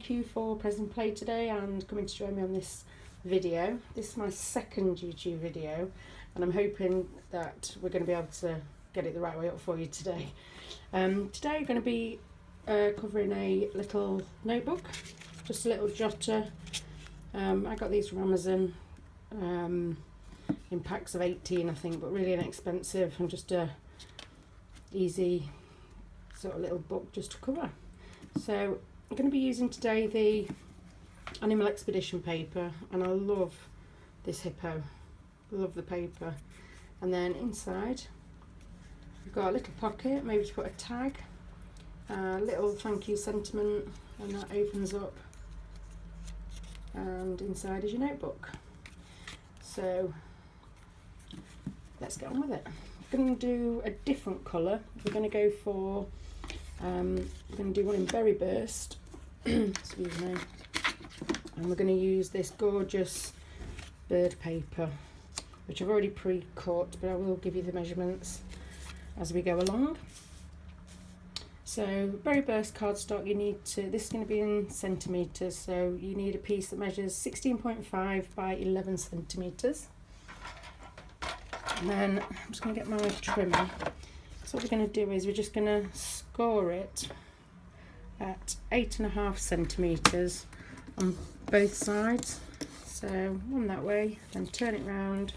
thank you for pressing play today and coming to join me on this video. This is my second YouTube video and I'm hoping that we're going to be able to get it the right way up for you today. Today we're going to be covering a little notebook, just a little jotter. I got these from Amazon in packs of 18 I think, but really inexpensive and just a easy sort of little book just to cover. So I'm going to be using today the Animal Expedition paper, and I love this hippo, love the paper. And then inside we've got a little pocket, maybe to put a tag, a little thank you sentiment, and that opens up and inside is your notebook. So let's get on with it. We're going to do a different colour. We're going to go for we're going to do one in Berry Burst excuse me, and we're going to use this gorgeous bird paper, which I've already pre-cut, but I will give you the measurements as we go along. So Berry Burst cardstock, you need to, this is going to be in centimetres, so you need a piece that measures 16.5 by 11 centimetres. And then I'm just going to get my trimmer. So what we're going to do is we're just going to score it at 8.5 centimetres on both sides. So one that way, then turn it round,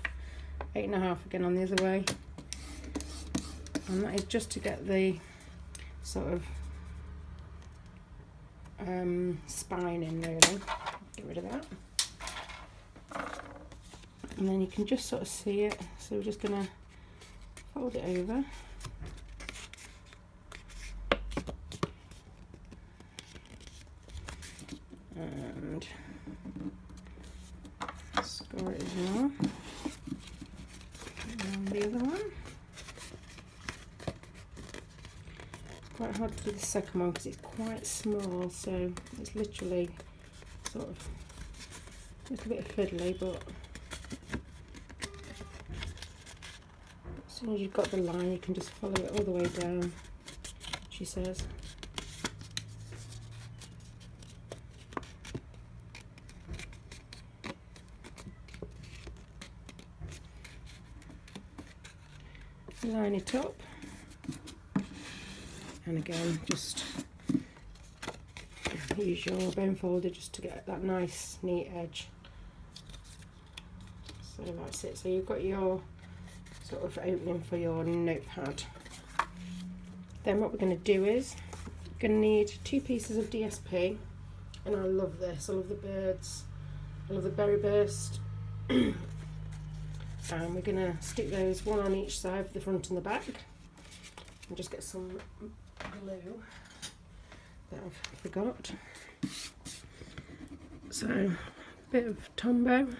8.5 again on the other way. And that is just to get the sort of spine in, really. Get rid of that. And then you can just sort of see it. So we're just going to fold it over. And score it as well. And the other one. It's quite hard to do the second one because it's quite small, so it's literally sort of a little bit fiddly, but as soon as you've got the line you can just follow it all the way down, she says. Line it up, and again just use your bone folder just to get that nice neat edge. So that's it. So you've got your sort of opening for your notepad. Then what we're going to do is we're going to need 2 pieces of DSP, and I love this, I love the birds, I love the Berry Burst. And we're going to stick those one on each side for the front and the back, and just get some glue that I've forgot. So a bit of Tombow,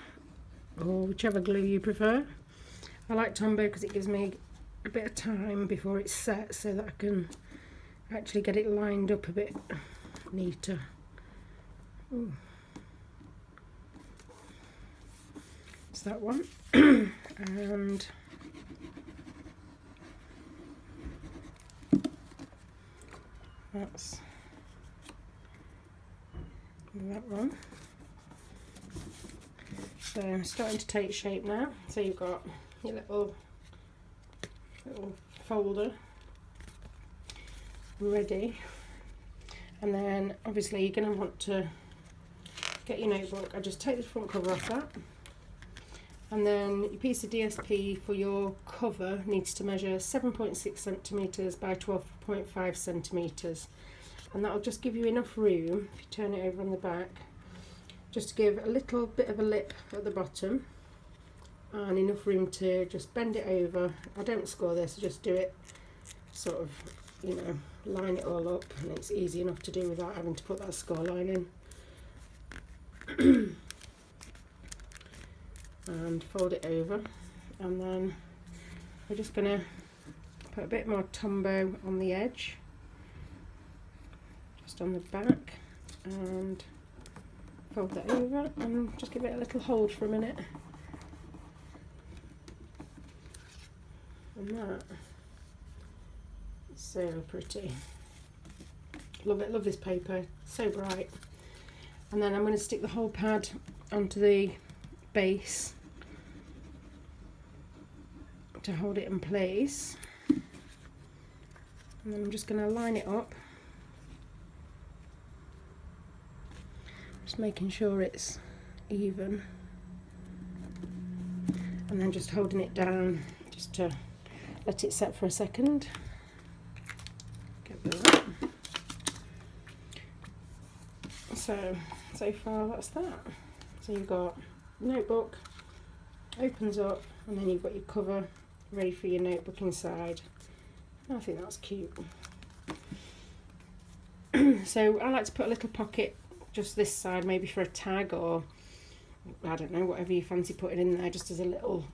or whichever glue you prefer. I like Tombow because it gives me a bit of time before it's set, so that I can actually get it lined up a bit neater. Ooh. It's that one. And that's that one. So I'm starting to take shape now. So you've got your little folder ready, and then obviously you're going to want to get your notebook. I just take the front cover off that. And then your piece of DSP for your cover needs to measure 7.6 centimetres by 12.5 centimetres. And that'll just give you enough room, if you turn it over on the back, just to give a little bit of a lip at the bottom and enough room to just bend it over. I don't score this, I just do it sort of, you know, line it all up, and it's easy enough to do without having to put that score line in. And fold it over, and then we're just going to put a bit more Tombow on the edge, just on the back, and fold that over and just give it a little hold for a minute. And that is so pretty. Love it, love this paper, so bright. And then I'm going to stick the whole pad onto the base to hold it in place. And then I'm just going to line it up, just making sure it's even, and then just holding it down just to let it set for a second. Get rid of that. So far that's that. So you've got notebook, opens up, and then you've got your cover ready for your notebook inside. I think that's cute. So I like to put a little pocket just this side, maybe for a tag, or I don't know, whatever you fancy putting in there, just as a little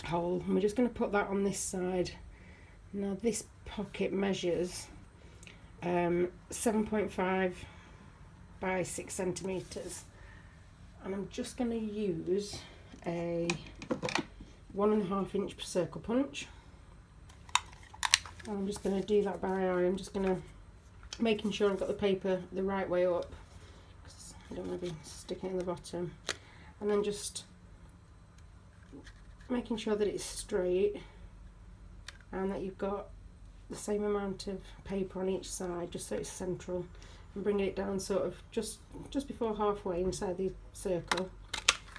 hole. And we're just going to put that on this side. Now this pocket measures 7.5 by 6 centimeters, and I'm just going to use a 1.5 inch circle punch. And I'm just going to do that by eye. I'm just going to making sure I've got the paper the right way up, because I don't want to be sticking it in the bottom, and then just making sure that it's straight and that you've got the same amount of paper on each side, just so it's central, and bringing it down sort of just before halfway inside the circle,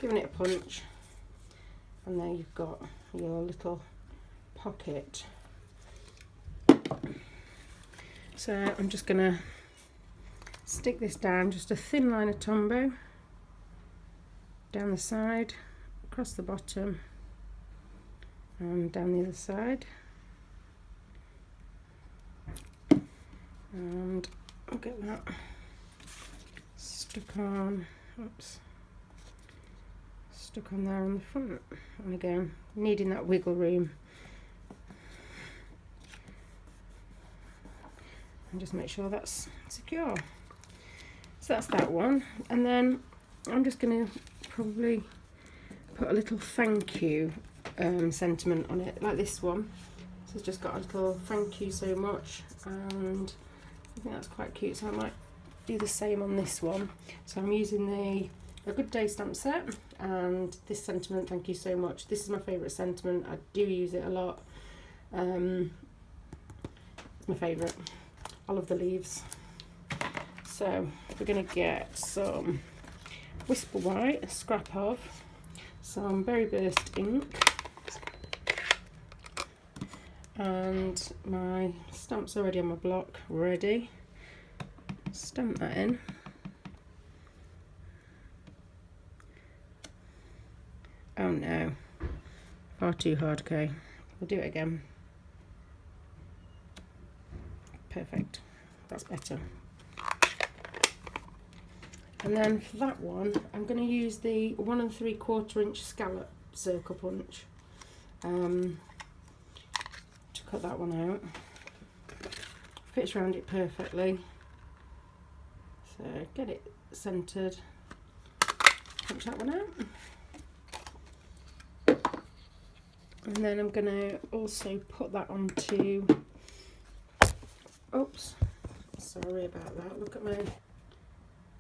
giving it a punch, and there you've got your little pocket. So I'm just going to stick this down, just a thin line of Tombow down the side, across the bottom, and down the other side, and I'll get that stuck on, stuck on there on the front, and again needing that wiggle room. And just make sure that's secure. So that's that one, and then I'm just going to probably put a little thank you sentiment on it, like this one. So it's just got a little thank you so much, and I think that's quite cute, so I might do the same on this one. So I'm using a Good Day stamp set and this sentiment, thank you so much. This is my favourite sentiment, I do use it a lot. It's my favourite. I love the leaves. So we're going to get some Whisper White, a scrap of, some Berry Burst ink, and my stamp's already on my block, ready. Stamp that in. Oh no, far too hard. Okay, we'll do it again. Perfect, that's better. And then for that one, I'm going to use the 1 3/4 inch scallop circle punch to cut that one out. Fits around it perfectly. So get it centered, punch that one out. And then I'm going to also put that onto, oops, sorry about that, look at my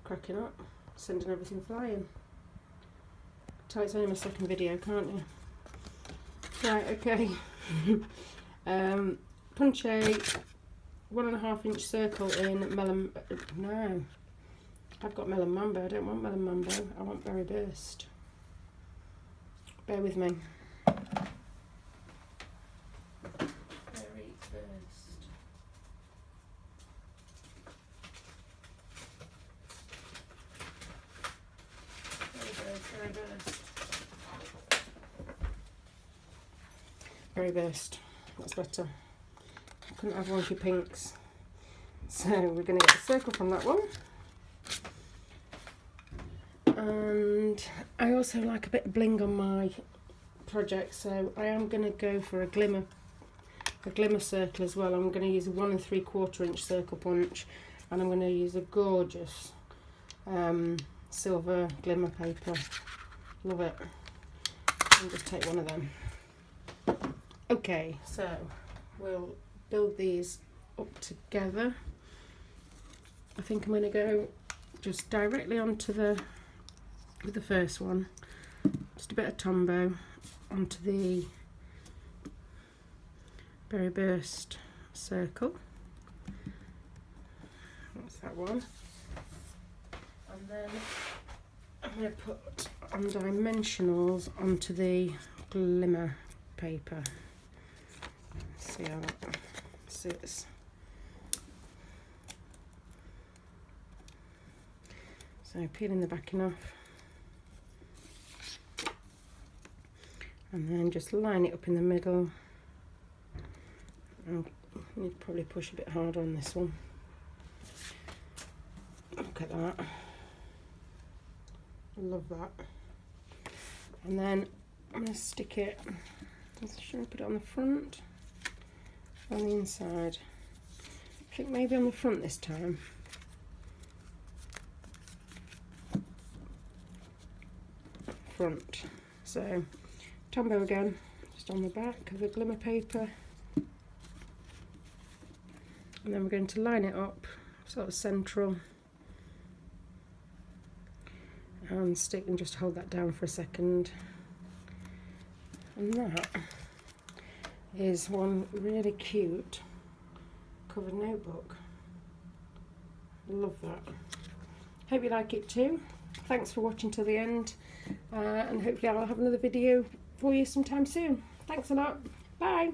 cracking up, sending everything flying. Tell it's only my second video, can't you? Right, okay. Punch a 1.5 inch circle in melon, no, I've got melon mambo, I don't want melon mambo, I want Berry Burst. Bear with me. Berry Burst, that's better. I couldn't have wonky pinks. So we're going to get a circle from that one. And I also like a bit of bling on my project, so I am going to go for a glimmer circle as well. I'm going to use a 1 3/4 inch circle punch, and I'm going to use a gorgeous silver glimmer paper. Love it. I'll just take one of them. Okay, so we'll build these up together. I think I'm going to go just directly onto with the first one, just a bit of Tombow onto the Berry Burst circle. That's that one. And then I'm going to put on dimensionals onto the glimmer paper. See how that sits. So peeling the backing off, and then just line it up in the middle. And you need to probably push a bit harder on this one. Look at that. I love that. And then I'm going to stick it, should I put it on the front or on the inside? I think maybe on the front this time. Front. So Tombow again, just on the back of the glimmer paper. And then we're going to line it up, sort of central. And stick and just hold that down for a second. And that is one really cute covered notebook. Love that. Hope you like it too. Thanks for watching till the end, and hopefully I'll have another video for you sometime soon. Thanks a lot. Bye.